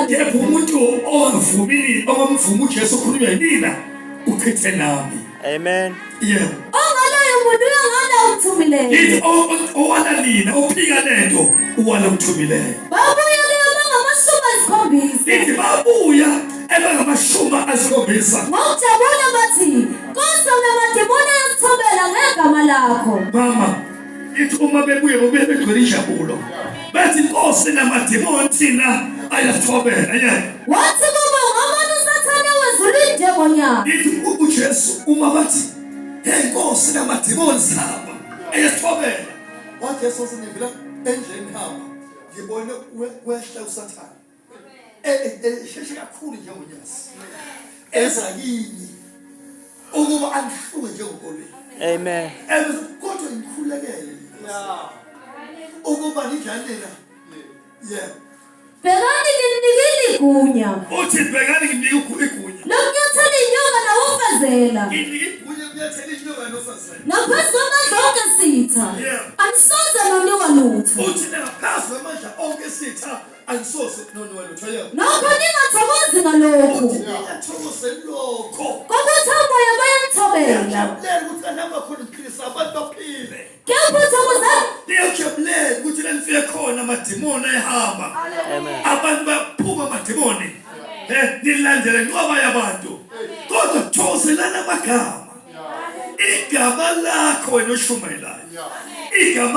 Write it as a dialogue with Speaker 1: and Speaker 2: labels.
Speaker 1: Yebo umuntu ongamvumi uJesu ukhulunywa yina uchithe nami.
Speaker 2: Amen.
Speaker 1: Yeah.
Speaker 3: Umthumileyo.
Speaker 1: Owala nina ophika lento uwala umthumileyo.
Speaker 3: Babuya abangamashumi asikhombisa.
Speaker 1: Ithi babuya abangamashumi asikhombisa.
Speaker 3: Ngokujabula bathi, Nkosi unamadimoni ayasithobela ngegama lakho.
Speaker 1: Mama, ithi uma bebuye begcwele injabulo. Bathi Nkosi namadimoni thina ayasithobela. Yeah.
Speaker 3: Wathi kuba ngabantu usathane wezulu indebonyana.
Speaker 1: Ithi uJesu uma bathi hey Nkosi namadimoni sihamba ayasithobela. Wathi Yesu sinivela endlini hamba ngibone wehla usathane. Sheshe kakhulu njengonyasi. Eza yini ukuba angihluke njengokolweni.
Speaker 2: Amen.
Speaker 1: Kodwa ngikhulekele. Yeah. Ukuba nidlalela. Yeah.
Speaker 3: Bhekani nginikile igunya.
Speaker 1: Uthi bhekani nginika igunya.
Speaker 3: Lokunyathela inyoka nawufazela.
Speaker 1: Nginika igunya kunyathela inyoka nofazela.
Speaker 3: Ngaphezu kwamandla onke sitha. Angisoze noniwa lutho.
Speaker 1: Uthi ngaphezu kwamandla onke sitha angisoze noniwa lutho.
Speaker 3: Nokho ningathokozi ngalokho.
Speaker 1: Ngingathokoze lokho.
Speaker 3: Kokuthi umoya bayamthobela.
Speaker 1: Ngiyajabula ukuthi anamba khona uKristu abantu baphile.
Speaker 3: Ngiyakuthokoza.
Speaker 1: Ngiyajabula ukuthi la nifike khona amadimoni ayahamba.
Speaker 2: Amen.
Speaker 1: Abantu baphuma amadimoni. Nilandela inqoba yabantu. Kodwa thokozelana amagama. Igama lakho wena oshumayelayo. Igama